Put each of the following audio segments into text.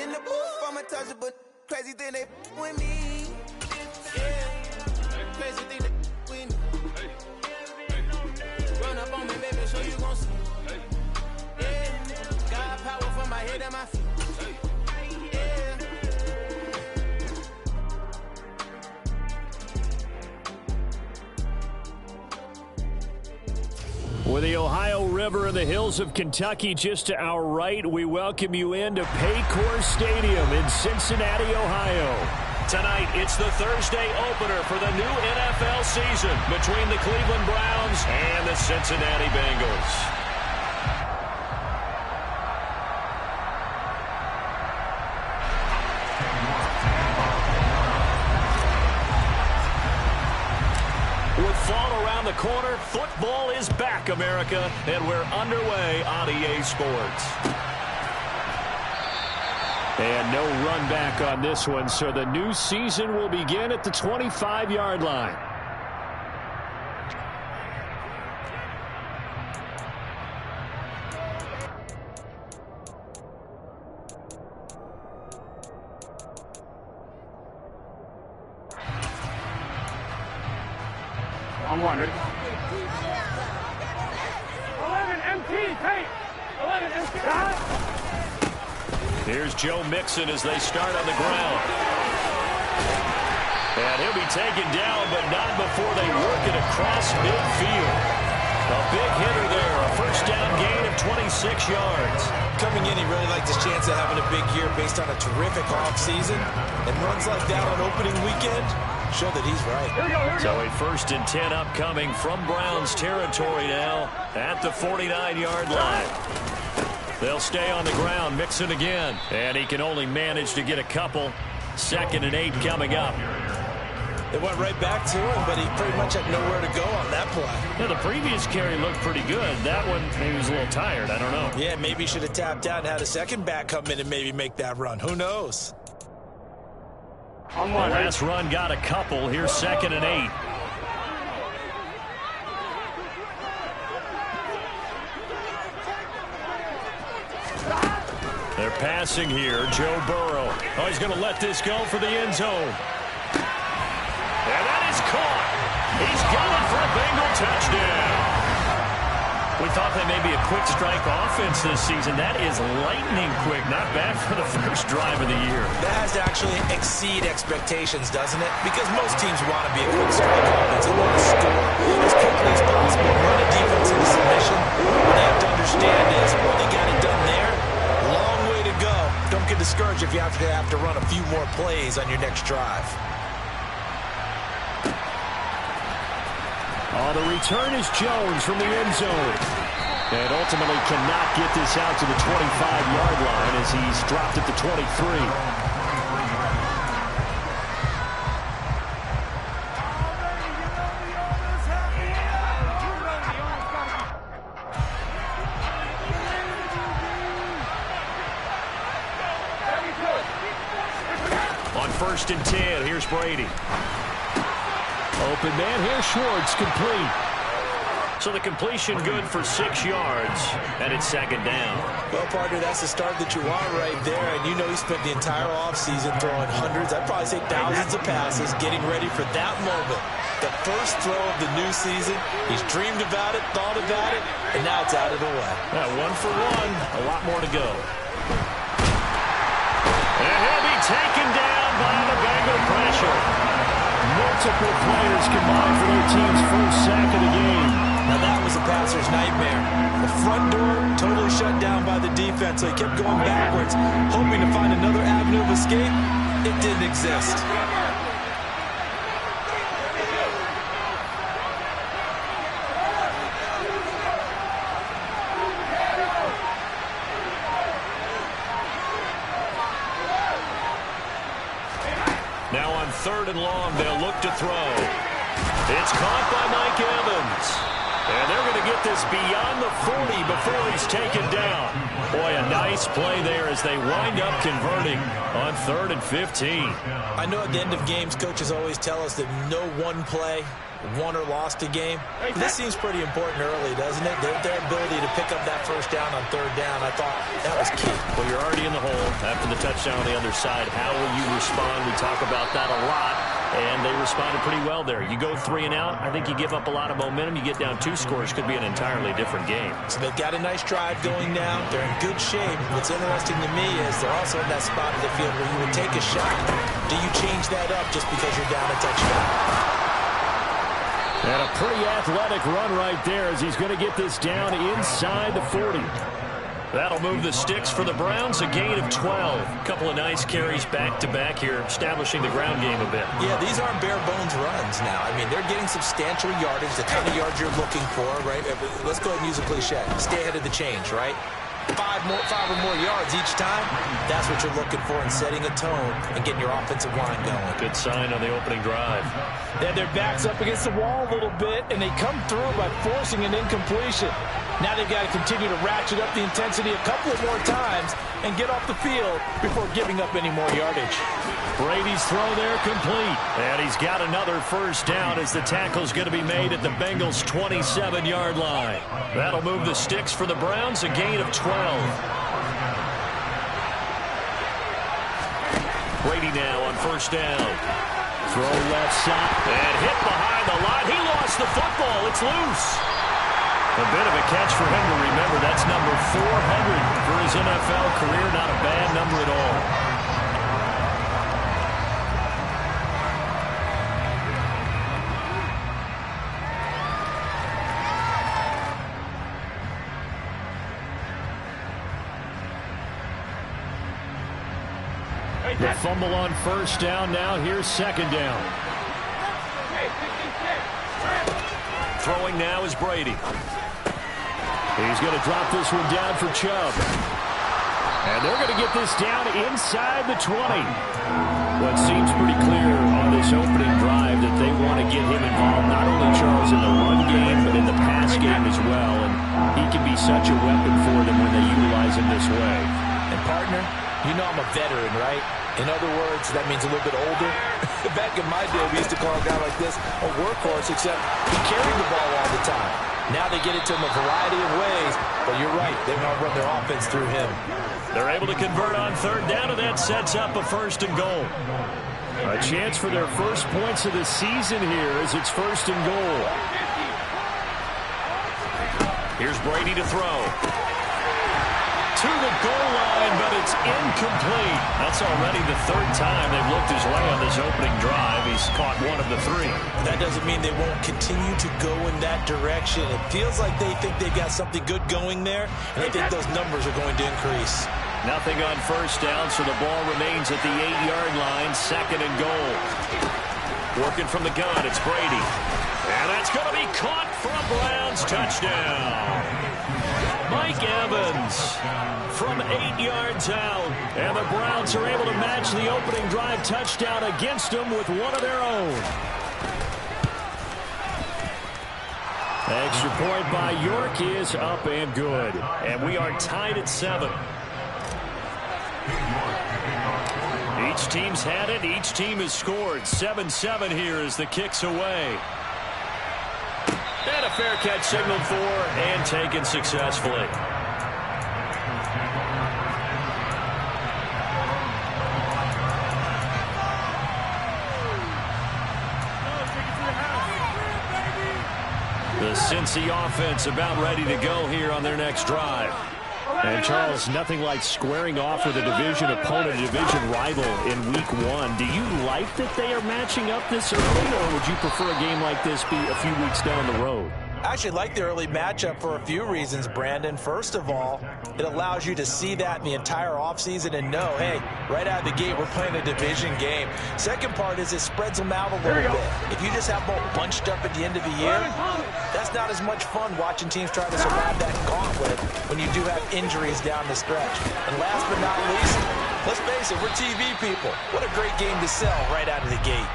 In the booth, I'm untouchable. Crazy thing they with me. Yeah. Crazy thing they with me. Run up on me, baby, so you gon' see. Yeah. Got power from my head and my feet. Yeah. With the Ohio River and the hills of Kentucky just to our right, we welcome you into Paycor Stadium in Cincinnati, Ohio. Tonight, it's the Thursday opener for the new NFL season between the Cleveland Browns and the Cincinnati Bengals. With fall around the corner, football is back, America, and we're underway on EA Sports. And no run back on this one, so the new season will begin at the 25-yard line. On one, ready? 11 MT, tape! 11 MT, Here's Joe Mixon as they start on the ground. And he'll be taken down, but not before they work it across midfield. A big hitter there, a first down gain of 26 yards. Coming in, he really liked his chance of having a big year based on a terrific offseason. And runs like that on opening weekend show that he's right. So a 1st and 10 upcoming from Browns territory now at the 49-yard line. They'll stay on the ground, Mixon again. And he can only manage to get a couple. 2nd and 8 coming up. They went right back to him, but he pretty much had nowhere to go on that play. Yeah, the previous carry looked pretty good. That one, maybe he was a little tired. I don't know. Yeah, maybe he should have tapped out and had a second back come in and maybe make that run. Who knows? The last run got a couple. Here's 2nd and 8. They're passing here. Joe Burrow. Oh, he's going to let this go for the end zone. And that is caught. He's going for a Bengal touchdown. We thought that may be a quick strike offense this season. That is lightning quick. Not bad for the first drive of the year. That has to actually exceed expectations, doesn't it? Because most teams want to be a quick strike offense. They want to score as quickly as possible, run a defense into submission. What they have to understand is when they got it done there, long way to go. Don't get discouraged if you have to run a few more plays on your next drive. The return is Jones from the end zone. And ultimately cannot get this out to the 25-yard line as he's dropped at the 23. On 1st and 10, here's Brady. Open man here, Schwartz, complete. So the completion good for 6 yards, and it's 2nd down. Well, partner, that's the start that you want right there, and you know he spent the entire offseason throwing hundreds, I'd probably say thousands of passes, getting ready for that moment. The first throw of the new season. He's dreamed about it, thought about it, and now it's out of the way. 1 for 1, a lot more to go. And he'll be taken down by the Bengal pressure. Multiple players combined for their team's first sack of the game. Now that was a passer's nightmare. The front door totally shut down by the defense, so he kept going backwards, hoping to find another avenue of escape. It didn't exist. Now on 3rd and long, they'll look to throw. It's caught by Mike Evans. And they're going to get this beyond the 40 before he's taken down. Boy, a nice play there as they wind up converting on 3rd and 15. I know at the end of games, coaches always tell us that no one play won or lost a game. This seems pretty important early, doesn't it? Their ability to pick up that first down on third down, I thought that was key. Well, you're already in the hole after the touchdown on the other side. How will you respond? We talk about that a lot, and they responded pretty well there. You go 3 and out, I think you give up a lot of momentum. You get down 2 scores, could be an entirely different game. So they've got a nice drive going now. They're in good shape. What's interesting to me is they're also in that spot of the field where you would take a shot. Do you change that up just because you're down a touchdown? And a pretty athletic run right there as he's going to get this down inside the 40. That'll move the sticks for the Browns, a gain of 12. A couple of nice carries back-to-back here, establishing the ground game a bit. Yeah, these aren't bare-bones runs now. I mean, they're getting substantial yardage, the kind of yards you're looking for, right? Let's go ahead and use a cliche. Stay ahead of the change, right? 5 or more yards each time, that's what you're looking for in setting a tone and getting your offensive line going. Good sign on the opening drive. They had their backs up against the wall a little bit, and they come through by forcing an incompletion. Now they've got to continue to ratchet up the intensity a couple of more times and get off the field before giving up any more yardage. Brady's throw there complete. And he's got another first down as the tackle's going to be made at the Bengals' 27-yard line. That'll move the sticks for the Browns, a gain of 12. Brady now on first down. Throw left side. And hit behind the line. He lost the football. It's loose. A bit of a catch for him to remember. That's number 400 for his NFL career. Not a bad number at all. The fumble on first down. Now here's second down. Throwing now is Brady. He's going to drop this one down for Chubb. And they're going to get this down inside the 20. What seems pretty clear on this opening drive that they want to get him involved, not only, Charles, in the run game, but in the pass game as well. And he can be such a weapon for them when they utilize him this way. And, partner, you know I'm a veteran, right? In other words, that means a little bit older. Back in my day, we used to call a guy like this a workhorse, except he carried the ball all the time. Now they get it to him a variety of ways, but you're right, they're going to run their offense through him. They're able to convert on third down, and that sets up a first and goal. A chance for their first points of the season here as it's first and goal. Here's Brady to throw. To the goal line, but it's incomplete. That's already the third time they've looked his way on this opening drive. He's caught one of the 3. That doesn't mean they won't continue to go in that direction. It feels like they think they've got something good going there, and I think those numbers are going to increase. Nothing on first down, so the ball remains at the 8-yard line, second and goal. Working from the gun, it's Brady. And that's going to be caught for a Browns touchdown. Mike Evans from 8 yards out. And the Browns are able to match the opening drive touchdown against them with one of their own. Extra point by York is up and good. And we are tied at 7. Each team's had it. Each team has scored. 7-7 here as the kick's away. And a fair catch signaled for and taken successfully. The Cincy offense about ready to go here on their next drive. And, Charles, nothing like squaring off with a division opponent, a division rival in week 1. Do you like that they are matching up this early, or would you prefer a game like this be a few weeks down the road? I actually like the early matchup for a few reasons, Brandon. First of all, it allows you to see that in the entire offseason and know, hey, right out of the gate, we're playing a division game. Second part is it spreads them out a little bit. If you just have them all bunched up at the end of the year, that's not as much fun watching teams try to survive that gauntlet when you do have injuries down the stretch. And last but not least, let's face it, we're TV people. What a great game to sell right out of the gate.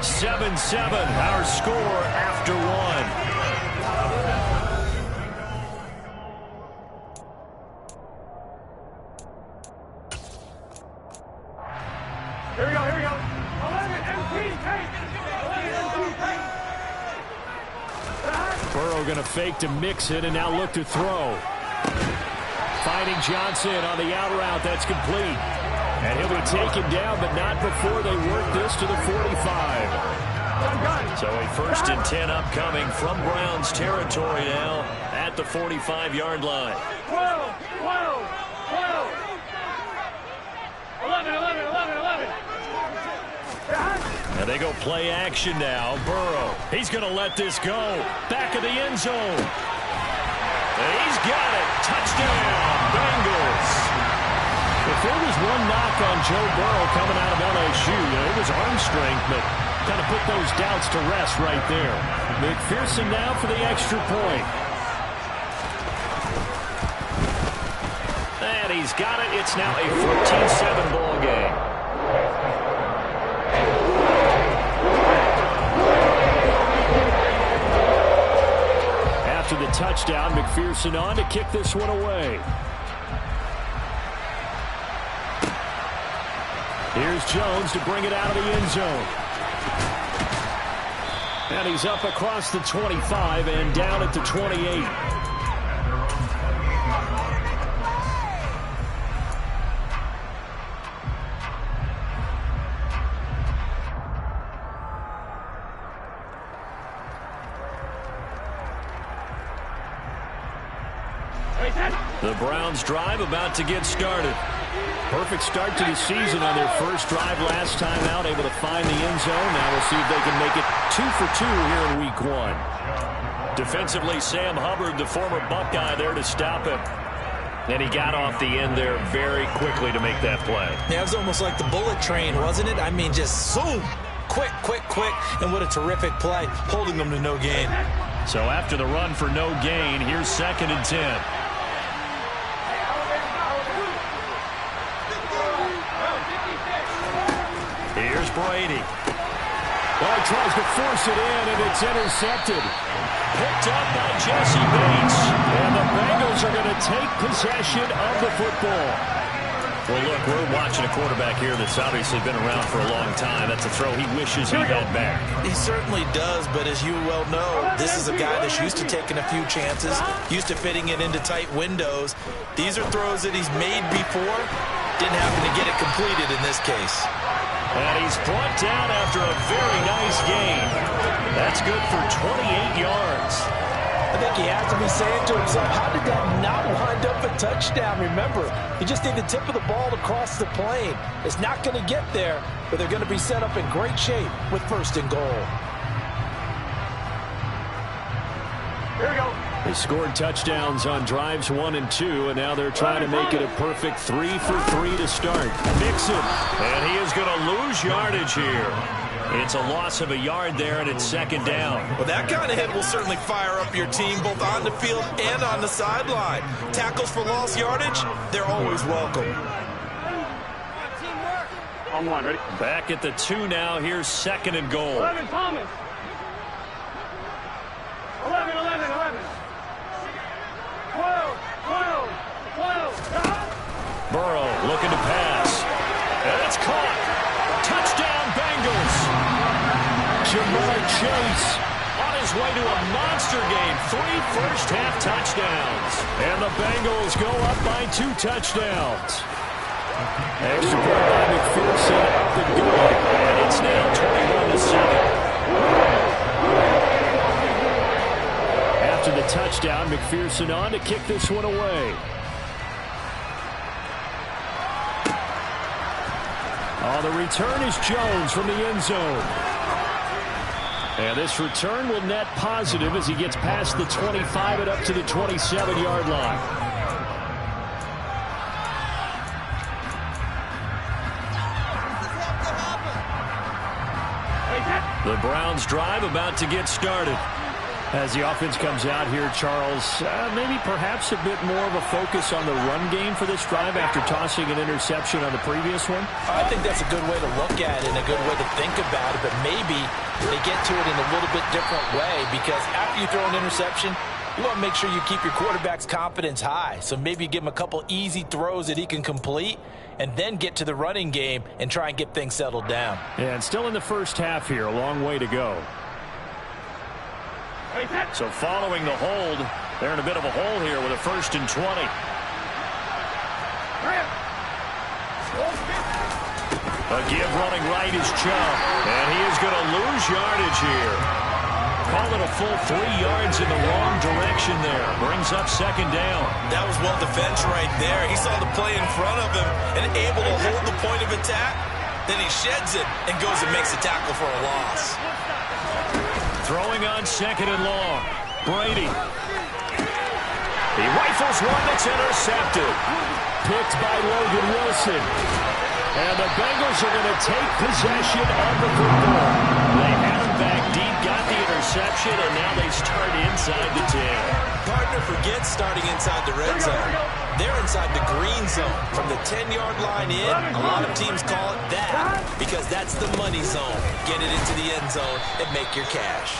7-7, our score after 1. Here we go. 11 MP. Burrow going to fake to mix it and now look to throw. Finding Johnson on the out route. That's complete. And he'll be taken down, but not before they work this to the 45. So a 1st and 10 upcoming from Browns territory now at the 45-yard line. 12, 12, 12. 11, 11, 11, 11. And they go play action now. Burrow, he's going to let this go. Back of the end zone. And he's got it. Touchdown, Bengals. If there was one knock on Joe Burrow coming out of LSU, it was arm strength, but kind of put those doubts to rest right there. McPherson now for the extra point. And he's got it. It's now a 14-7 ball game. After the touchdown, McPherson on to kick this one away. Here's Jones to bring it out of the end zone. And he's up across the 25 and down at the 28. The Browns drive about to get started. Perfect start to the season on their first drive last time out, able to find the end zone. Now we'll see if they can make it 2 for 2 here in week 1. Defensively, Sam Hubbard, the former Buckeye, there to stop him. And he got off the end there very quickly to make that play. Yeah, it was almost like the bullet train, wasn't it? I mean, just zoom. Quick, quick, quick. And what a terrific play, holding them to no gain. So after the run for no gain, here's 2nd and 10. Here's Brady. Well, he tries to force it in, and it's intercepted. Picked up by Jesse Bates. And the Bengals are going to take possession of the football. Well, look, we're watching a quarterback here that's obviously been around for a long time. That's a throw he wishes he had back. He certainly does, but as you well know, this is a guy that's used to taking a few chances, used to fitting it into tight windows. These are throws that he's made before. Didn't happen to get it completed in this case. And he's brought down after a very nice gain. That's good for 28 yards. I think he has to be saying to himself, how did that not wind up a touchdown? Remember, you just need the tip of the ball to cross the plane. It's not going to get there, but they're going to be set up in great shape with 1st and goal. Here we go. They scored touchdowns on drives 1 and 2, and now they're trying to make it a perfect 3 for 3 to start. Mixon. And he is going to lose yardage here. It's a loss of a yard there, and it's 2nd down. Well, that kind of hit will certainly fire up your team both on the field and on the sideline. Tackles for lost yardage, they're always welcome. On 1, ready? Back at the 2 now. Here's 2nd and goal. 11, Thomas. 11, 11, 11. 12, 12, 12. Burrow looking to pass. And it's caught. Touchdown, Bengals. Jamar Chase On his way to a monster game. 3 first-half touchdowns. and the Bengals go up by 2 touchdowns. Extra point by McPherson, up and good. And it's now 21-7. After the touchdown, McPherson on to kick this one away. On the return is Jones from the end zone. And this return will net positive as he gets past the 25 and up to the 27-yard line. The Browns drive about to get started. As the offense comes out here, Charles, maybe perhaps a bit more of a focus on the run game for this drive after tossing an interception on the previous one? I think that's a good way to look at it and a good way to think about it, but maybe they get to it in a little bit different way because after you throw an interception, you want to make sure you keep your quarterback's confidence high. So maybe you give him a couple easy throws that he can complete and then get to the running game and try and get things settled down. And still in the first half here, a long way to go. So following the hold, they're in a bit of a hole here with a 1st and 20. A give running right is Chubb, and he is going to lose yardage here. Call it a full 3 yards in the wrong direction there. Brings up 2nd down. That was well defense right there. He saw the play in front of him and able to hold the point of attack. Then he sheds it and goes and makes a tackle for a loss. Throwing on 2nd and long. Brady. He rifles one that's intercepted. Picked by Logan Wilson. And the Bengals are going to take possession of the football. They had him back deep, got the interception, and now they start inside the 10. Partner forgets starting inside the red zone. They're inside the green zone. From the 10-yard line in, a lot of teams call it that because that's the money zone. Get it into the end zone and make your cash.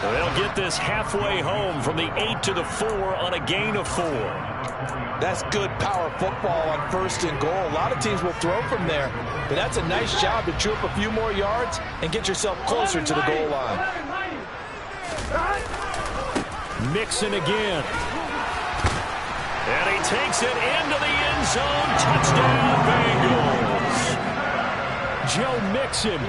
They'll get this halfway home from the 8 to the 4 on a gain of 4. That's good power football on 1st and goal. A lot of teams will throw from there, but that's a nice job to chew up a few more yards and get yourself closer to the goal line. Mixon again. And he takes it into the end zone. Touchdown, Bengals. Joe Mixon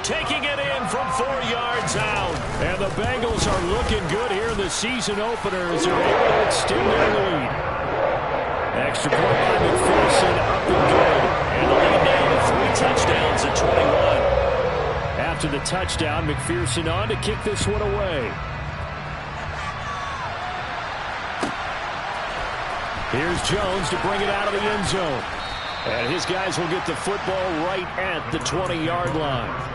taking it in from 4 yards out. And the Bengals are looking good here in the season opener as they're able to extend their lead. Extra point by McPherson, up and good. And the lead now to 3 touchdowns at 21. After the touchdown, McPherson on to kick this one away. Here's Jones to bring it out of the end zone. And his guys will get the football right at the 20-yard line.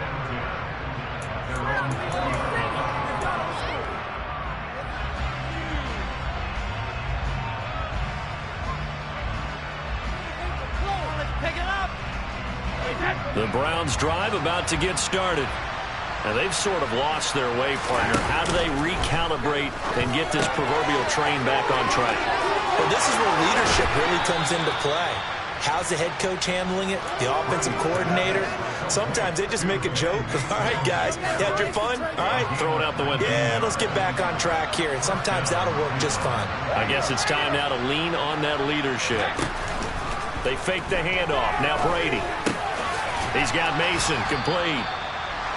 The Browns drive about to get started. And they've sort of lost their way, partner. How do they recalibrate and get this proverbial train back on track? Well, this is where leadership really comes into play. How's the head coach handling it? The offensive coordinator? Sometimes they just make a joke. All right, guys, you had your fun? All right. Throw it out the window. Yeah, let's get back on track here. And sometimes that'll work just fine. I guess it's time now to lean on that leadership. They fake the handoff. Now Brady. He's got Mason complete.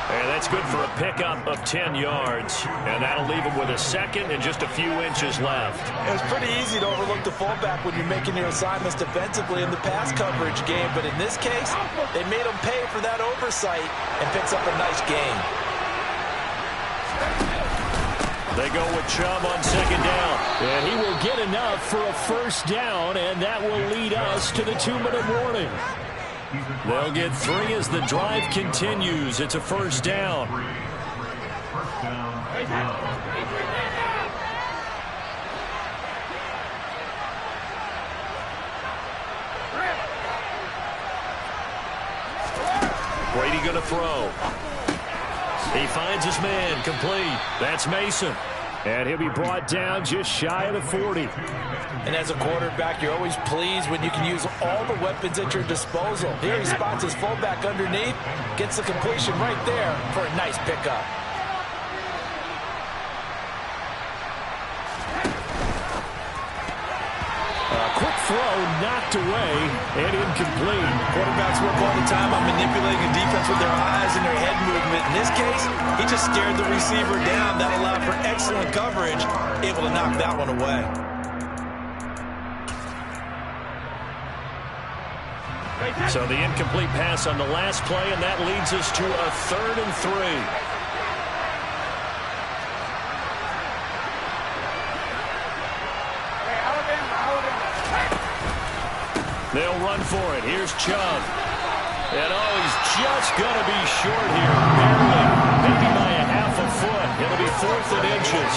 And that's good for a pickup of 10 yards. And that'll leave him with a 2nd and just a few inches left. It's pretty easy to overlook the fullback when you're making your assignments defensively in the pass coverage game. But in this case, they made him pay for that oversight and picks up a nice gain. They go with Chubb on 2nd down. And he will get enough for a 1st down, and that will lead us to the 2-minute warning. They'll get 3 as the drive continues. It's a 1st down. Brady going to throw. He finds his man complete. That's Mason. And he'll be brought down just shy of the 40. And as a quarterback, you're always pleased when you can use all the weapons at your disposal. Here he spots his fullback underneath, gets the completion right there for a nice pickup. Quick throw knocked away and incomplete. Quarterbacks work all the time on manipulating a defense with their eyes and their head movement. In this case, he just stared the receiver down. That allowed for excellent coverage, able to knock that one away. So the incomplete pass on the last play, and that leads us to a 3rd and 3. They'll run for it. Here's Chubb. And he's just going to be short here. Barely. Maybe by a half a foot. It'll be 4th and inches.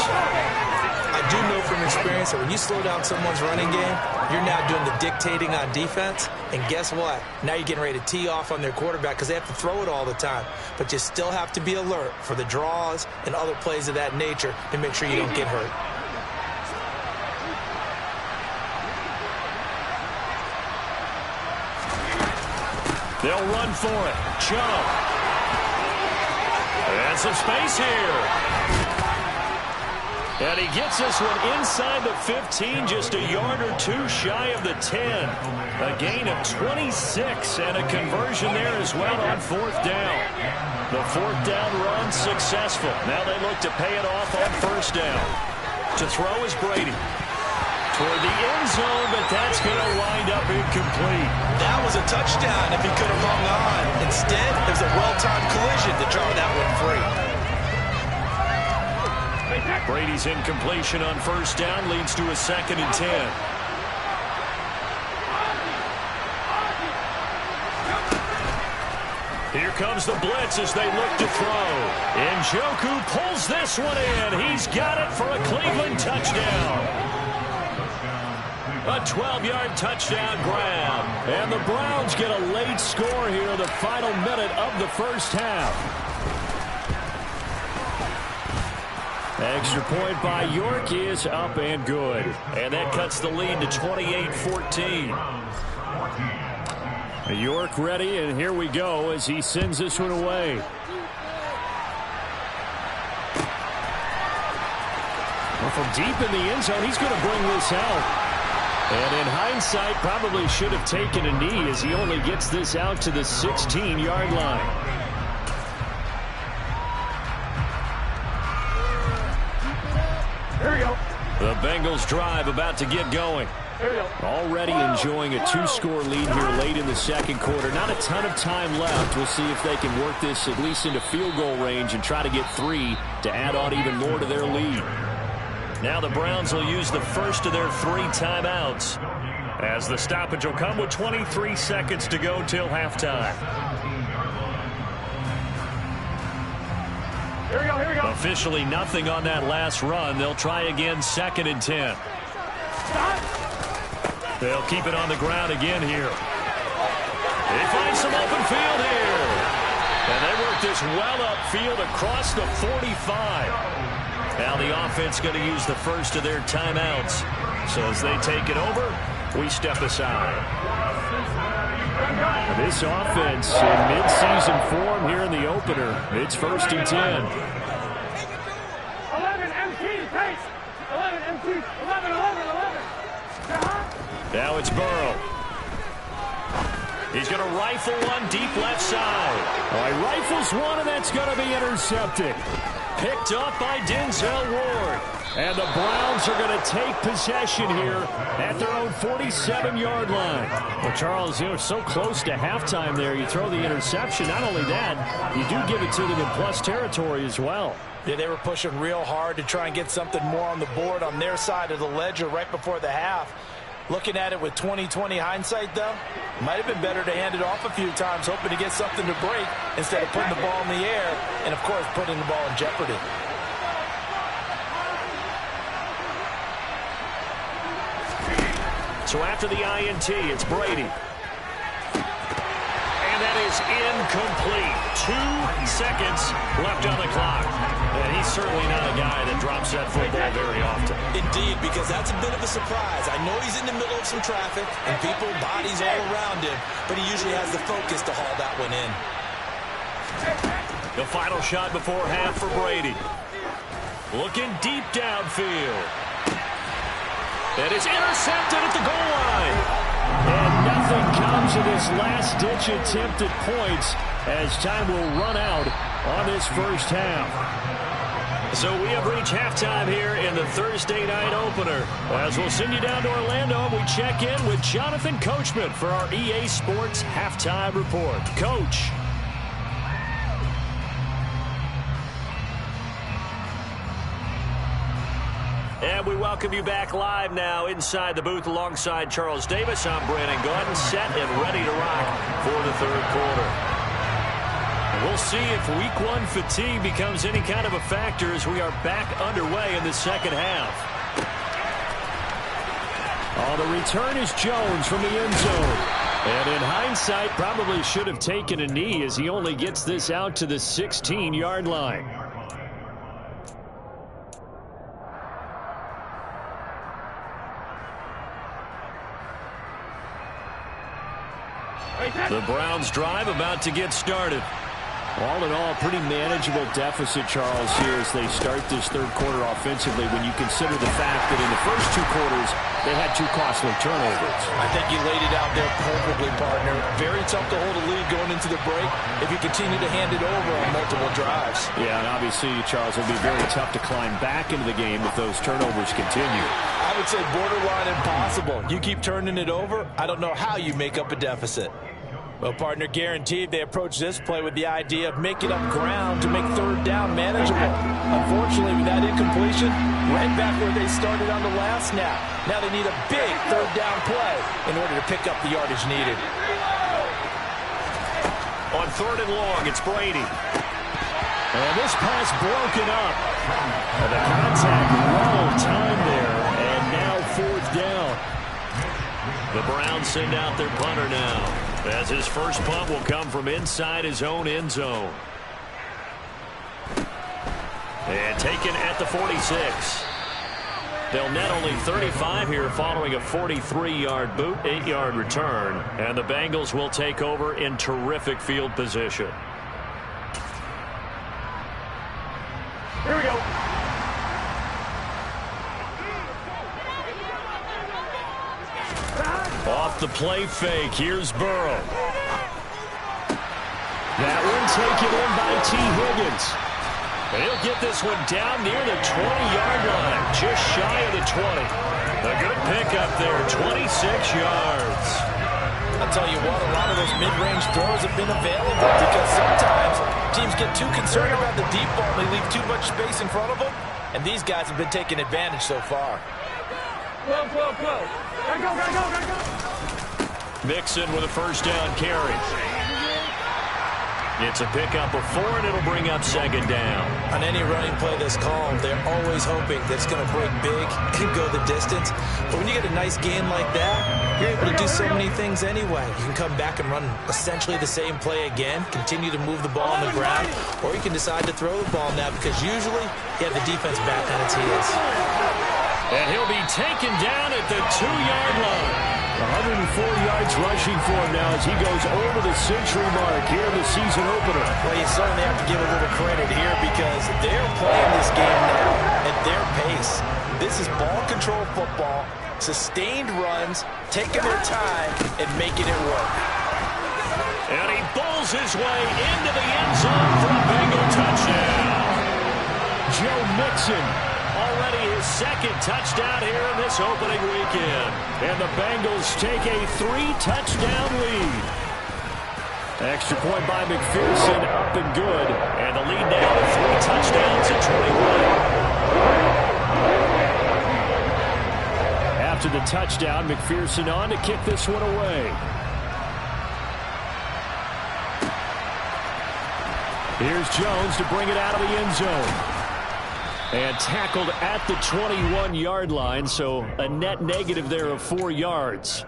I do know from experience that when you slow down someone's running game, you're now doing the dictating on defense. And guess what? Now you're getting ready to tee off on their quarterback because they have to throw it all the time. But you still have to be alert for the draws and other plays of that nature to make sure you don't get hurt. They'll run for it. Chubb. And some space here. And he gets this one inside the 15, just a yard or two shy of the 10. A gain of 26 and a conversion there as well on fourth down. The fourth down run successful. Now they look to pay it off on first down. To throw is Brady. Toward the end zone, but that's going to wind up incomplete. That was a touchdown if he could have hung on. Instead, it was a well-timed collision to draw that one free. Brady's incompletion on first down leads to a 2nd and 10. Here comes the blitz as they look to throw. Njoku pulls this one in. He's got it for a Cleveland touchdown. A 12-yard touchdown grab. And the Browns get a late score here in the final minute of the first half. Extra point by York is up and good. And that cuts the lead to 28-14. York ready, and here we go as he sends this one away. Well, from deep in the end zone, he's going to bring this out. And in hindsight, probably should have taken a knee as he only gets this out to the 16-yard line. The Bengals drive about to get going. Already enjoying a 2-score lead here late in the second quarter. Not a ton of time left. We'll see if they can work this at least into field goal range and try to get 3 to add on even more to their lead. Now the Browns will use the first of their 3 timeouts, as the stoppage will come with 23 seconds to go till halftime. Here we go. Officially nothing on that last run. They'll try again, 2nd and 10. They'll keep it on the ground again here. They find some open field here. And they work this well upfield across the 45. Now the offense going to use the first of their timeouts. So as they take it over, we step aside. This offense in midseason form here in the opener. It's 1st and 10. 11 MT, pace. 11 MT, 11. Now it's Burrow. He's going to rifle one deep left side. All right, rifles one, and that's going to be intercepted. Picked up by Denzel Ward. And the Browns are going to take possession here at their own 47-yard line. Well, Charles, they were so close to halftime there. You throw the interception. Not only that, you do give it to them in plus territory as well. Yeah, they were pushing real hard to try and get something more on the board on their side of the ledger right before the half. Looking at it with 20/20 hindsight, though, might have been better to hand it off a few times, hoping to get something to break instead of putting the ball in the air and, of course, putting the ball in jeopardy. So after the INT, it's Brady. And that is incomplete. 2 seconds left on the clock. And he's certainly not a guy that drops that football very often. Indeed, because that's a bit of a surprise. I know he's in the middle of some traffic and people, bodies all around him, but he usually has the focus to haul that one in. The final shot before half for Brady. Looking deep downfield. And it's intercepted at the goal line. And nothing comes of this last-ditch attempt at points as time will run out on this first half. So we have reached halftime here in the Thursday night opener. As we'll send you down to Orlando, and we check in with Jonathan Coachman for our EA Sports Halftime Report. Coach. And we welcome you back live now inside the booth alongside Charles Davis. I'm Brandon Gaudin, set and ready to rock for the third quarter. We'll see if week 1 fatigue becomes any kind of a factor as we are back underway in the second half. On the return is Jones from the end zone. And in hindsight, probably should have taken a knee as he only gets this out to the 16-yard line. The Browns drive about to get started. All in all, pretty manageable deficit, Charles, here as they start this third quarter offensively when you consider the fact that in the first two quarters, they had 2 costly turnovers. I think you laid it out there perfectly, partner. Very tough to hold a lead going into the break if you continue to hand it over on multiple drives. Yeah, and obviously, Charles, it'll be very tough to climb back into the game if those turnovers continue. I would say borderline impossible. You keep turning it over, I don't know how you make up a deficit. Well, partner, guaranteed they approach this play with the idea of making up ground to make third down manageable. Unfortunately, with that incompletion, right back where they started on the last snap. Now they need a big third down play in order to pick up the yardage needed. On 3rd and long, it's Brady. And this pass broken up. And the contact well timed there, and now 4th down. The Browns send out their punter now, as his first punt will come from inside his own end zone. And taken at the 46. They'll net only 35 here following a 43-yard boot, 8-yard return. And the Bengals will take over in terrific field position. Here we go. Off the play fake, here's Burrow. That one taken in by T. Higgins. And he'll get this one down near the 20-yard line, just shy of the 20. A good pickup there, 26 yards. I'll tell you what, a lot of those mid-range throws have been available because sometimes teams get too concerned about the deep ball and they leave too much space in front of them, and these guys have been taking advantage so far. Go. Gotta go. Mixon with a first down carry. It's a pickup of 4, and it'll bring up 2nd down. On any running play that's called, they're always hoping that it's going to break big and go the distance. But when you get a nice gain like that, you're able to do so many things anyway. You can come back and run essentially the same play again, continue to move the ball on the ground, or you can decide to throw the ball now because usually you have the defense back on its heels. And he'll be taken down at the 2-yard line. 104 yards rushing for him now as he goes over the century mark here in the season opener. Well, you certainly have to give a little credit here because they're playing this game now at their pace. This is ball control football, sustained runs, taking their time, and making it work. And he bowls his way into the end zone for a Bengal touchdown. Joe Mixon. Already his 2nd touchdown here in this opening weekend. And the Bengals take a 3-touchdown lead. Extra point by McPherson, up and good. And the lead now to 3 touchdowns at 21. After the touchdown, McPherson on to kick this one away. Here's Jones to bring it out of the end zone. And tackled at the 21-yard line, so a net negative there of 4 yards.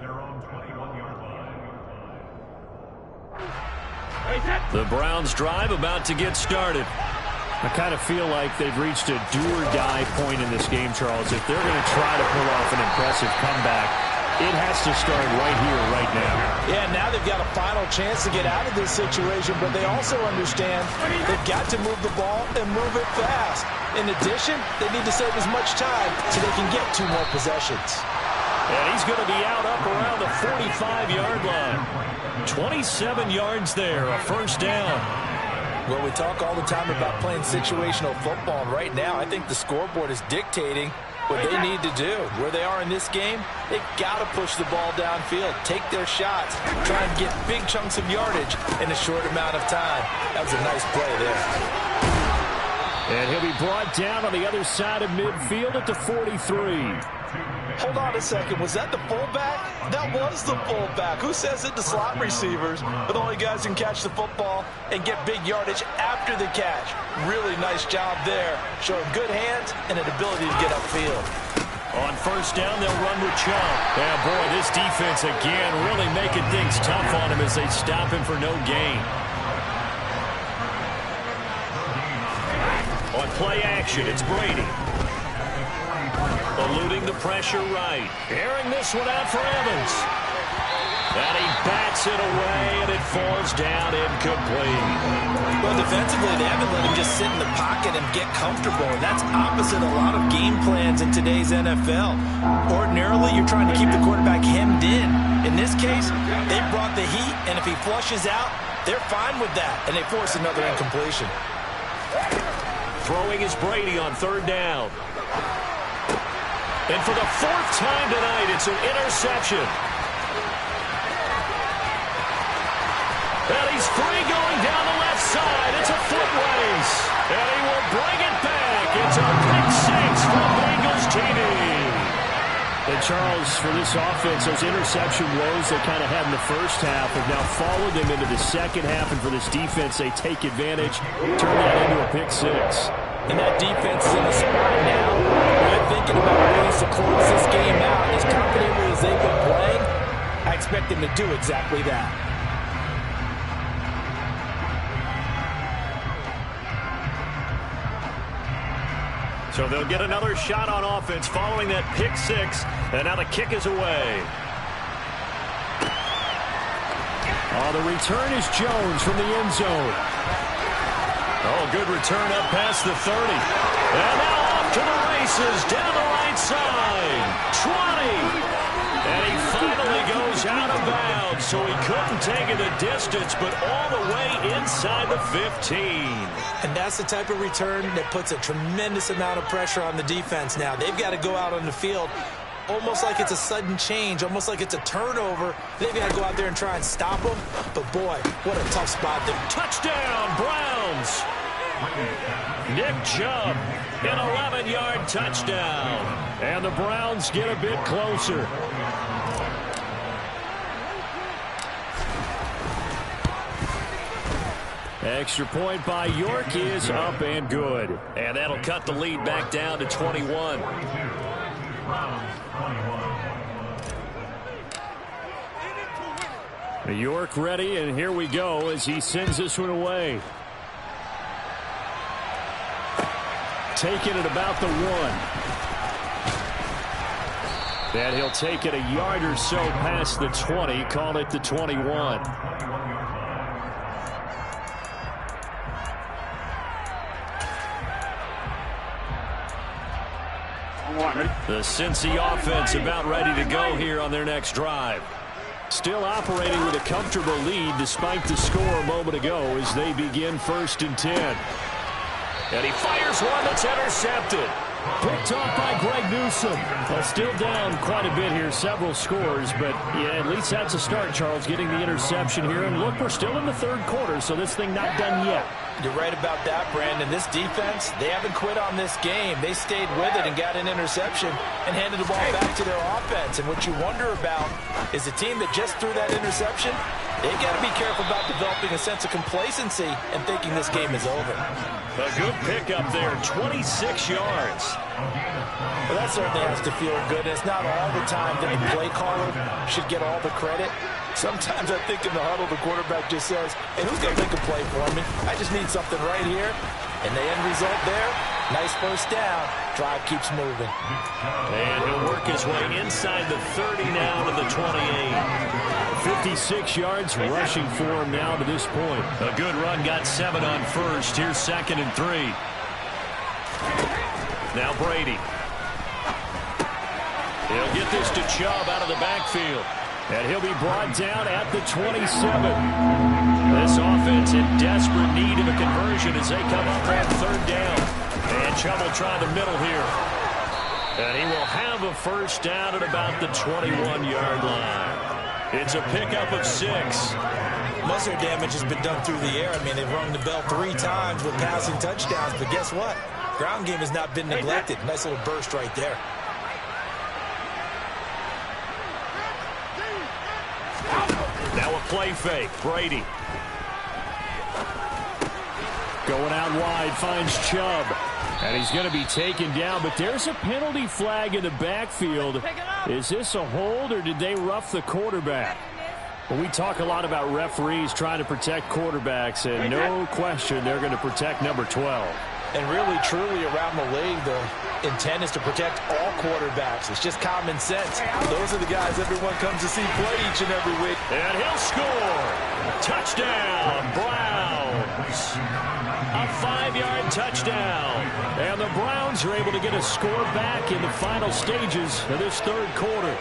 The Browns drive about to get started. I kind of feel like they've reached a do-or-die point in this game, Charles. If they're going to try to pull off an impressive comeback, it has to start right here, right now. Yeah, now they've got a final chance to get out of this situation, but they also understand they've got to move the ball and move it fast. In addition, they need to save as much time so they can get 2 more possessions. And he's going to be out up around the 45-yard line. 27 yards there, a first down. Well, we talk all the time about playing situational football, and right now I think the scoreboard is dictating what they need to do. Where they are in this game, they've got to push the ball downfield, take their shots, try and get big chunks of yardage in a short amount of time. That was a nice play there. And he'll be brought down on the other side of midfield at the 43. Hold on a second. Was that the fullback? That was the fullback. Who says it? The slot receivers are the only guys who can catch the football and get big yardage after the catch. Really nice job there, showing good hands and an ability to get upfield. On first down, they'll run with Chubb. Yeah, boy, this defense again really making things tough on him as they stop him for no gain. On play action, it's Brady. Eluding the pressure right. Airing this one out for Evans. And he bats hits it away, and it falls down incomplete. Well, defensively, they haven't let him just sit in the pocket and get comfortable, and that's opposite a lot of game plans in today's NFL. Ordinarily, you're trying to keep the quarterback hemmed in. In this case, they brought the heat, and if he flushes out, they're fine with that, and they force another incompletion. Throwing is Brady on third down. And for the fourth time tonight, it's an interception. And he's free going down the left side. It's a foot race. And he will bring it back. It's a pick six from Bengals TV. And Charles, for this offense, those interception woes they kind of had in the first half have now followed them into the second half. And for this defense, they take advantage, turn that into a pick six. And that defense is in a spot now where they're thinking about ways to close this game out. As confidently as they've been playing, I expect them to do exactly that. So they'll get another shot on offense following that pick six. And now the kick is away. Oh, the return is Jones from the end zone. Oh, good return up past the 30. And now off to the races down the right side. 20. And he finally goes out of bounds. So he couldn't take it the distance, but all the way inside the 15. And that's the type of return that puts a tremendous amount of pressure on the defense now. They've got to go out on the field almost like it's a sudden change, almost like it's a turnover. They've got to go out there and try and stop them. But, boy, what a tough spot there. Touchdown, Browns. Nick Chubb, an 11-yard touchdown. And the Browns get a bit closer. Extra point by York is up and good. And that'll cut the lead back down to 21. York ready, and here we go as he sends this one away. Taking it about the 1. And he'll take it a yard or so past the 20, call it the 21. The Cincy offense about ready to go here on their next drive. Still operating with a comfortable lead despite the score a moment ago as they begin 1st and 10. And he fires one that's intercepted. Picked off by Greg Newsome. Well, still down quite a bit here, several scores, but yeah, at least that's a start, Charles, getting the interception here. And look, we're still in the 3rd quarter, so this thing not done yet. You're right about that, Brandon. This defense, they haven't quit on this game. They stayed with it and got an interception and handed the ball back to their offense. And what you wonder about is a team that just threw that interception, they've got to be careful about developing a sense of complacency and thinking this game is over. A good pickup there, 26 yards. Well, that certainly has to feel good. It's not all the time that the play caller should get all the credit. Sometimes I think in the huddle, the quarterback just says, hey, who's going to make a play for me? I just need something right here. And the end result there, nice first down. Drive keeps moving. And he'll work his way inside the 30 now to the 28. 56 yards rushing for him now to this point. A good run, got 7 on first. Here's 2nd and 3. Now Brady. He'll get this to Chubb out of the backfield. And he'll be brought down at the 27. This offense in desperate need of a conversion as they come up on 3rd down. And Chubb will try the middle here. And he will have a first down at about the 21-yard line. It's a pickup of 6. Most of their damage has been done through the air. I mean, they've rung the bell 3 times with passing touchdowns. But guess what? Ground game has not been neglected. Nice little burst right there. Now a play fake. Brady. Going out wide, finds Chubb. And he's going to be taken down, but there's a penalty flag in the backfield. Is this a hold, or did they rough the quarterback? Well, we talk a lot about referees trying to protect quarterbacks, and no question they're going to protect number 12. And really, truly, around the league, the intent is to protect all quarterbacks. It's just common sense. Those are the guys everyone comes to see play each and every week. And he'll score. Touchdown, Browns. A 5-yard touchdown. And the Browns are able to get a score back in the final stages of this third quarter.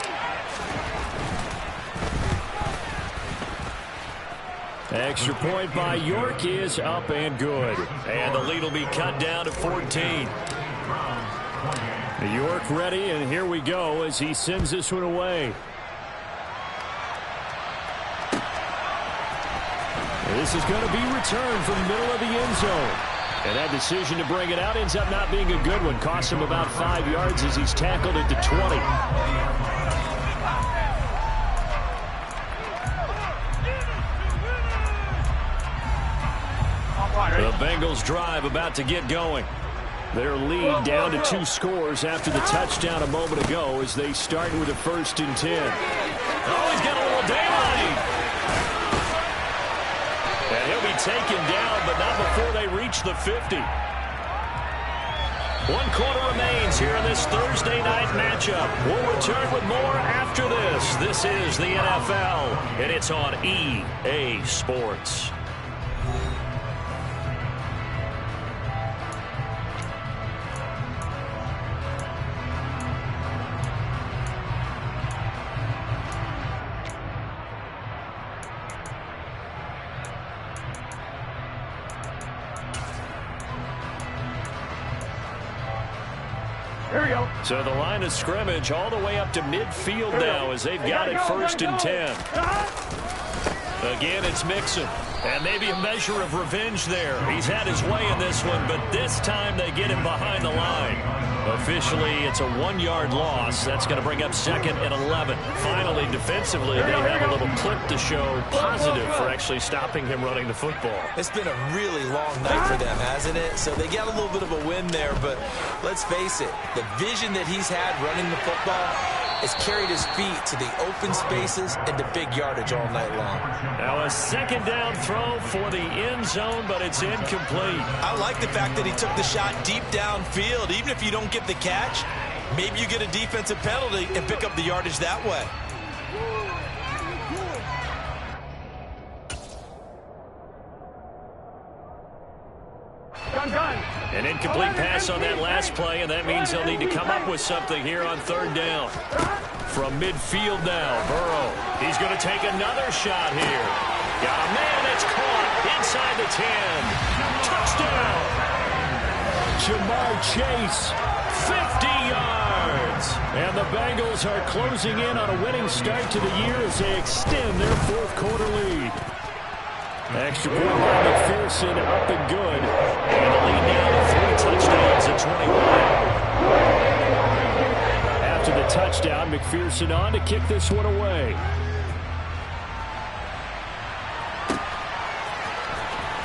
Extra point by York is up and good. And the lead will be cut down to 14. York ready, and here we go as he sends this one away. This is going to be returned from the middle of the end zone. And that decision to bring it out ends up not being a good one. Cost him about 5 yards as he's tackled at the 20. The Bengals drive about to get going. Their lead down to 2 scores after the touchdown a moment ago as they start with a 1st and 10. Oh, he's got a little daylight. And he'll be taken down, but not before they reach the 50. 1 quarter remains here in this Thursday night matchup. We'll return with more after this. This is the NFL, and it's on EA Sports. So the line of scrimmage all the way up to midfield now as they've got it 1st and 10. Again, it's Mixon. And maybe a measure of revenge there. He's had his way in this one, but this time they get him behind the line. Officially, it's a 1-yard loss. That's going to bring up 2nd and 11. Finally, defensively, they have a little clip to show positive for actually stopping him running the football. It's been a really long night for them, hasn't it? So they got a little bit of a win there, but let's face it, the vision that he's had running the football has carried his feet to the open spaces and the big yardage all night long. Now a 2nd down throw for the end zone, but it's incomplete. I like the fact that he took the shot deep downfield. Even if you don't get the catch, maybe you get a defensive penalty and pick up the yardage that way. An incomplete pass on that last play, and that means they'll need to come up with something here on 3rd down. From midfield now, Burrow. He's going to take another shot here. Got a man that's caught inside the 10. Touchdown. Jamar Chase, 50 yards. And the Bengals are closing in on a winning start to the year as they extend their 4th quarter lead. Extra point by McPherson, up and good. And the lead now to 3 touchdowns at 21. After the touchdown, McPherson on to kick this one away.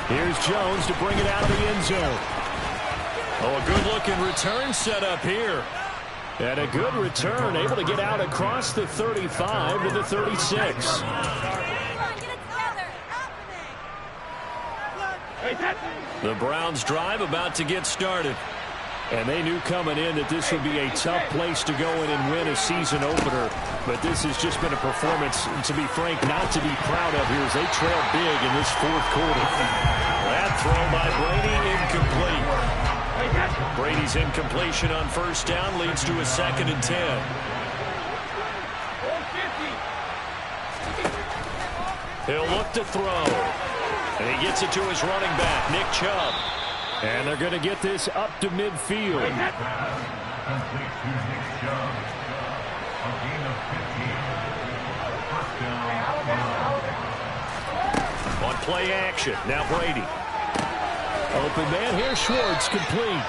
Here's Jones to bring it out of the end zone. Oh, a good-looking return set up here. And a good return, able to get out across the 35 to the 36. The Browns drive about to get started. And they knew coming in that this would be a tough place to go in and win a season opener. But this has just been a performance, to be frank, not to be proud of here as they trail big in this 4th quarter. That throw by Brady, incomplete. Brady's incompletion on 1st down leads to a 2nd and 10. He'll look to throw. And he gets it to his running back, Nick Chubb. And they're going to get this up to midfield. On play action, now Brady. Open man here, Schwartz, complete.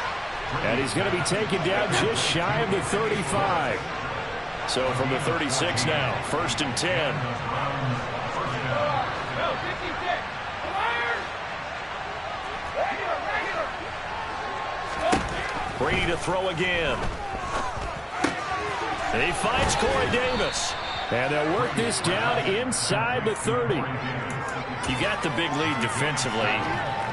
And he's going to be taken down just shy of the 35. So from the 36 now, 1st and 10. Brady to throw again. And he finds Corey Davis. And they'll work this down inside the 30. You got the big lead defensively,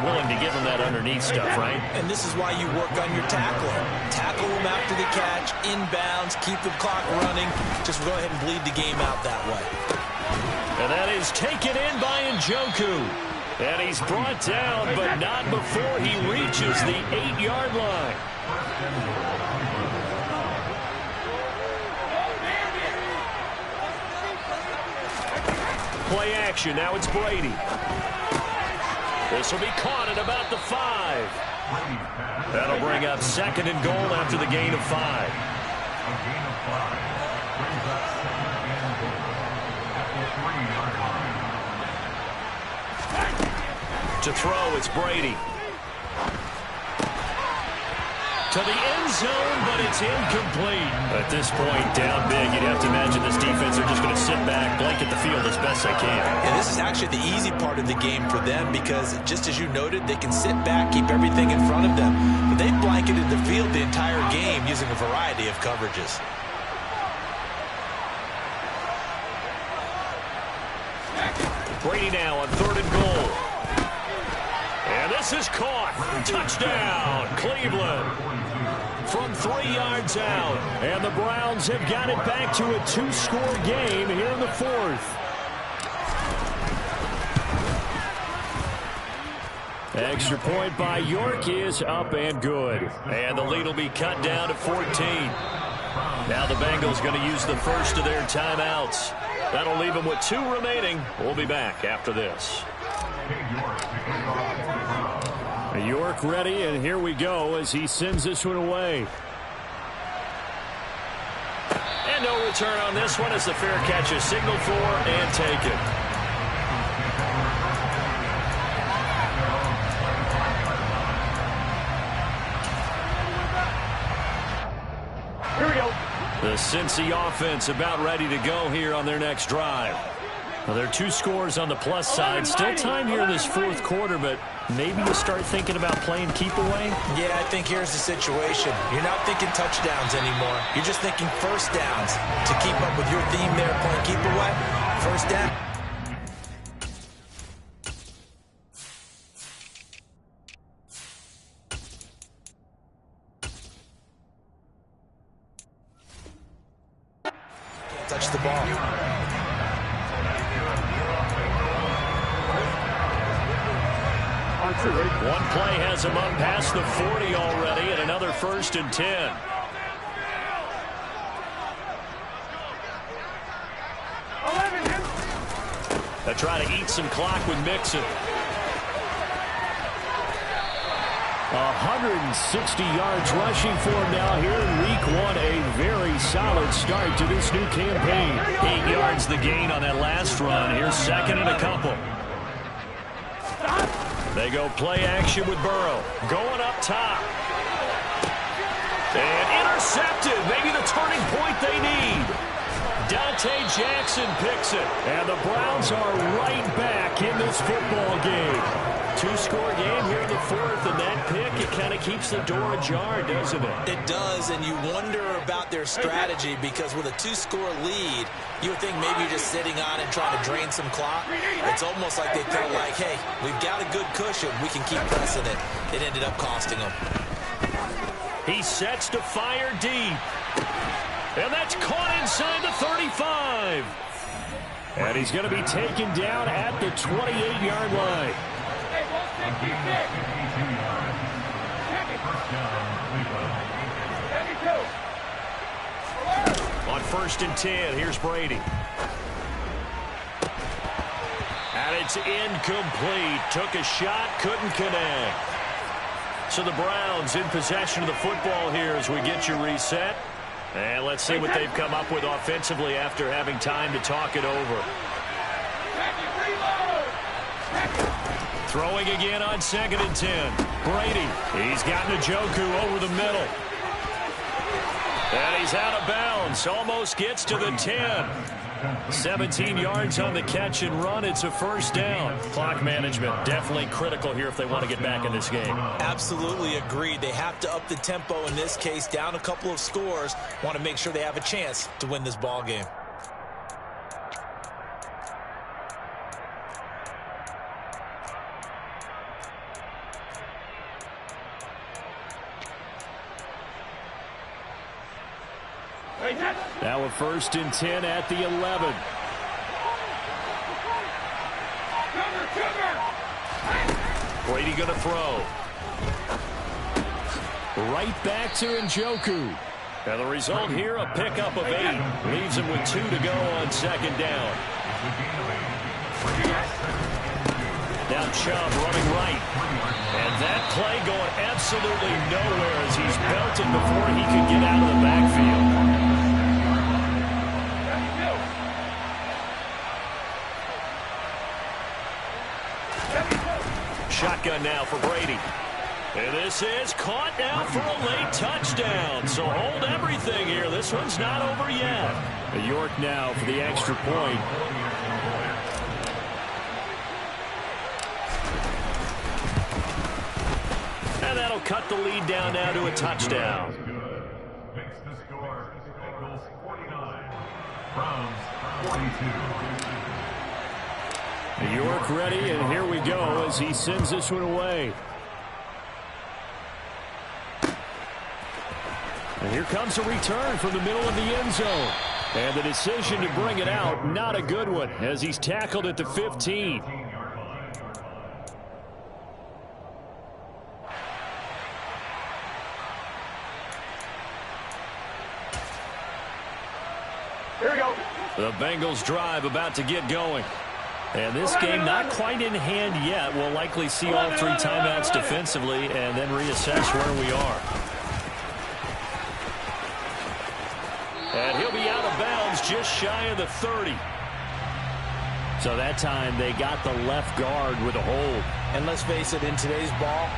willing to give them that underneath stuff, right? And this is why you work on your tackling. Tackle them after the catch, inbounds, keep the clock running. Just go ahead and bleed the game out that way. And that is taken in by Njoku. And he's brought down, but not before he reaches the 8-yard line. Play action. Now it's Brady. This will be caught at about the 5. That'll bring up 2nd and goal after the gain of 5. To throw, it's Brady. To the end zone, but it's incomplete. At this point, down big, you'd have to imagine this defense are just going to sit back, blanket the field as best they can. And this is actually the easy part of the game for them because, just as you noted, they can sit back, keep everything in front of them. But they've blanketed the field the entire game using a variety of coverages. Brady now on 3rd and goal. And this is caught. Touchdown, Cleveland. From 3 yards out. And the Browns have got it back to a 2-score game here in the 4th. Extra point by York is up and good. And the lead will be cut down to 14. Now the Bengals going to use the first of their timeouts. That'll leave them with 2 remaining. We'll be back after this. York ready, and here we go as he sends this one away. And no return on this one as the fair catch is signaled for and taken. Here we go. The Cincy offense about ready to go here on their next drive. Well, there are 2 scores on the plus side. Still time here in this 4th quarter, but maybe you start thinking about playing keep away? Yeah, I think here's the situation. You're not thinking touchdowns anymore. You're just thinking first downs. To keep up with your theme there, playing keep away, first down. Can't touch the ball. One play has him up past the 40 already, and another 1st and 10. They try to eat some clock with Mixon. 160 yards rushing for him now here in week 1. A very solid start to this new campaign. 8 yards the gain on that last run. Here's 2nd and a couple. They go play action with Burrow. Going up top. And intercepted. Maybe the turning point they need. Dante Jackson picks it. And the Browns are right back in this football game. 2-score game here in the 4th, and that pick, it kind of keeps the door ajar, doesn't it? It does, and you wonder about their strategy because with a 2-score lead, you would think maybe you're just sitting on it trying to drain some clock. It's almost like they felt like, hey, we've got a good cushion. We can keep pressing it. It ended up costing them. He sets to fire deep. And that's caught inside the 35. And he's going to be taken down at the 28-yard line. On 1st and 10, here's Brady. And it's incomplete. Took a shot, couldn't connect. So the Browns in possession of the football here as we get you reset. And let's see what they've come up with offensively after having time to talk it over. Throwing again on 2nd and 10. Brady, he's got Njoku over the middle. And he's out of bounds. Almost gets to the 10. 17 yards on the catch and run. It's a 1st down. Clock management definitely critical here if they want to get back in this game. Absolutely agreed. They have to up the tempo in this case. Down a couple of scores. Want to make sure they have a chance to win this ball game. Now a 1st and 10 at the 11. Brady going to throw. Right back to Njoku. And the result here, a pickup of 8. Leaves him with 2 to go on 2nd down. Now Chubb running right. And that play going absolutely nowhere as he's belted before he could get out of the backfield. Shotgun now for Brady. And this is caught now for a late touchdown. So hold everything here. This one's not over yet. York now for the extra point. And that'll cut the lead down now to a touchdown. Makes the score. Bengals 49. Browns 42. York ready, and here we go as he sends this one away. And here comes a return from the middle of the end zone. And the decision to bring it out, not a good one, as he's tackled at the 15. Here we go. The Bengals drive about to get going. And this game not quite in hand yet. We'll likely see all 3 timeouts defensively and then reassess where we are. And he'll be out of bounds just shy of the 30. So that time they got the left guard with a hold. And let's face it, in today's ball,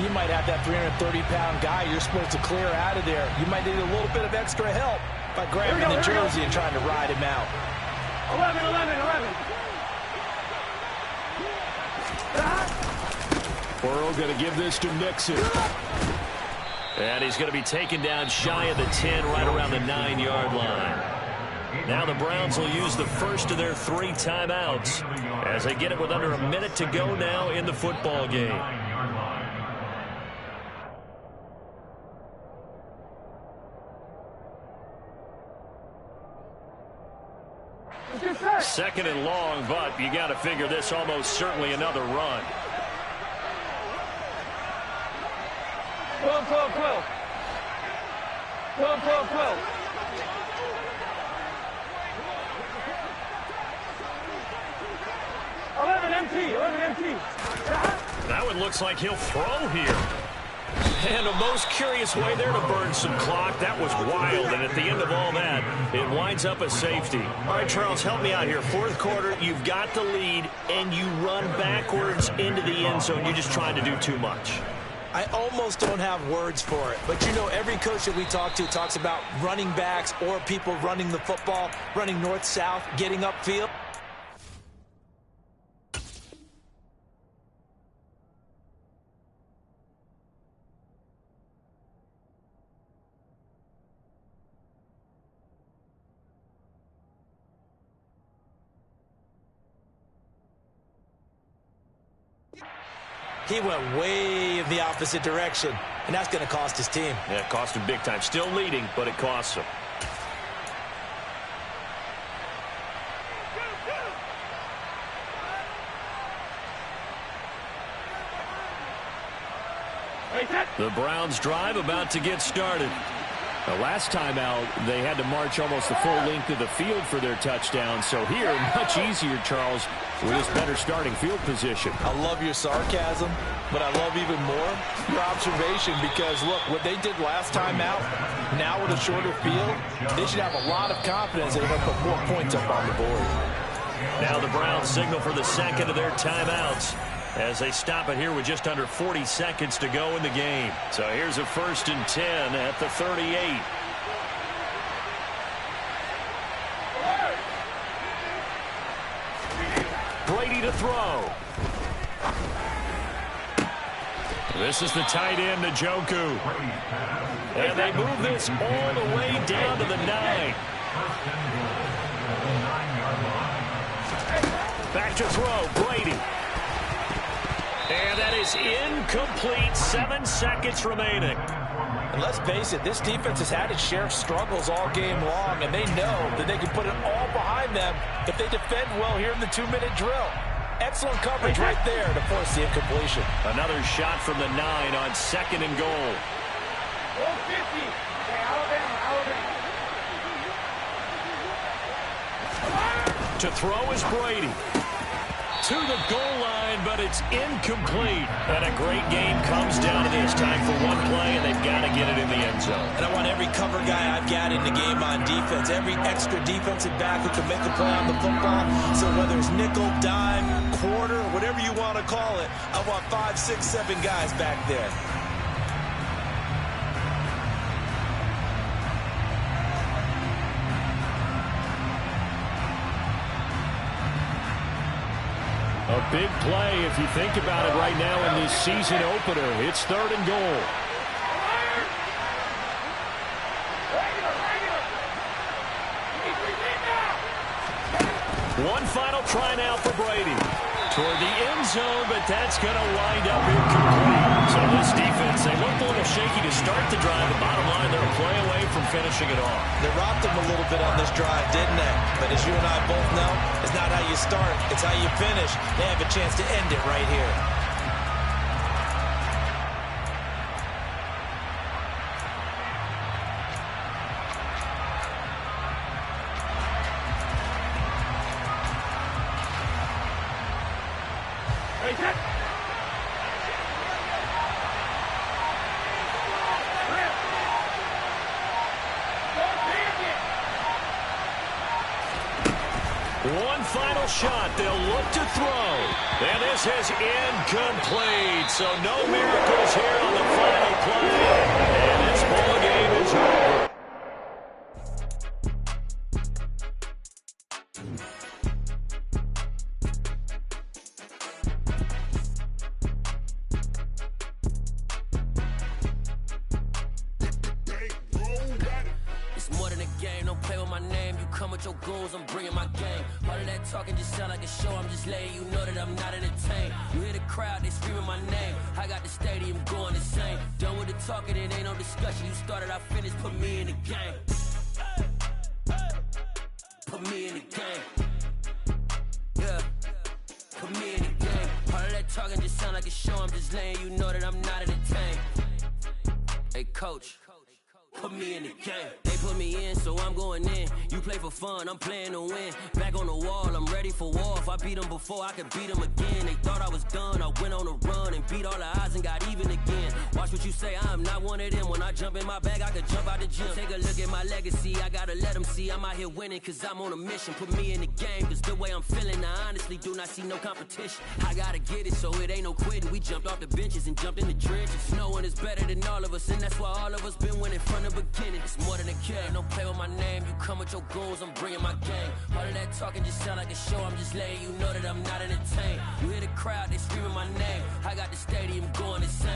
you might have that 330-pound guy you're supposed to clear out of there. You might need a little bit of extra help by grabbing the jersey and trying to ride him out. 11, 11, 11. Burrow going to give this to Mixon. And he's going to be taken down shy of the 10, right around the 9-yard line. Now the Browns will use the first of their 3 timeouts as they get it with under a minute to go now in the football game. Second and long, but you got to figure this almost certainly another run. 12, 12, 12. 12, 12, 12. 11 empty, 11 empty. That one looks like he'll throw here. And a most curious way there to burn some clock. That was wild, and at the end of all that, it winds up a safety. All right, Charles, help me out here. 4th quarter, you've got the lead, and you run backwards into the end zone. You're just trying to do too much. I almost don't have words for it. But, you know, every coach that we talk to talks about running backs or people running the football, running north-south, getting upfield. He went way in the opposite direction, and that's going to cost his team. Yeah, it cost him big time. Still leading, but it costs him. The Browns drive about to get started. The last time out, they had to march almost the full length of the field for their touchdown. So here, much easier, Charles, with this better starting field position. I love your sarcasm, but I love even more your observation because, look, what they did last time out, now with a shorter field, they should have a lot of confidence that they're going to put more points up on the board. Now the Browns signal for the second of their timeouts as they stop it here with just under 40 seconds to go in the game. So here's a 1st and 10 at the 38. Brady to throw. This is the tight end, Njoku. And they move this all the way down to the 9. Back to throw, Brady. And that is incomplete. 7 seconds remaining. Let's face it, this defense has had its share of struggles all game long, and they know that they can put it all behind them if they defend well here in the 2-minute drill. Excellent coverage right there to force the incompletion. Another shot from the 9 on 2nd and goal. To throw is Brady. To the goal line, but it's incomplete. And a great game comes down to this. Time for one play, and they've got to get it in the end zone. And I want every cover guy I've got in the game on defense, every extra defensive back who can make a play on the football. So whether it's nickel, dime, quarter, whatever you want to call it, I want 5, 6, 7 guys back there. A big play if you think about it right now in this season opener. It's 3rd and goal. One final try now for Brady. Toward the end zone, but that's going to wind up incomplete. So this defense, they looked a little shaky to start the drive. The bottom line, they're a play away from finishing it off. They robbed them a little bit on this drive, didn't they? But as you and I both know, it's not how you start, it's how you finish. They have a chance to end it right here. One final shot. They'll look to throw. And this is incomplete. So no miracles here on the final play. And this ball game is over. It's more than a game, don't play with my name. You come with your goons, I'm bringing my game. All of that talking just sound like a show, I'm just letting you know that I'm not entertained. You hear the crowd, they screaming my name. I got the stadium going insane. Done with the talking, it ain't no discussion. You started, I finished, put me in the game. Put me in the game. Yeah, put me in the game. All of that talking just sound like a show, I'm just letting you know that I'm not entertained. Hey, coach. Put me in the game. They put me in, so I'm going in. You play for fun, I'm playing to win. Back on the wall, I'm ready for war. If I beat them before, I could beat them again. They thought I was done, I went on a run and beat all the odds and got even again. Watch what you say, I'm not one of them. When I jump in my bag, I could jump out the gym. Take a look at my legacy, I gotta let them see I'm out here winning, cause I'm on a mission. Put me in the game, cause the way I'm feeling, I honestly do not see no competition. I gotta get it, so it ain't no quitting. We jumped off the benches and jumped in the trenches. No one is better than all of us, and that's why all of us been winning from the beginning. It's more than a game, don't play with my name. You come with your goons, I'm bringing my game. All of that talking just sound like a show, I'm just letting you know that I'm not entertained. You hear the crowd, they screaming my name. I got the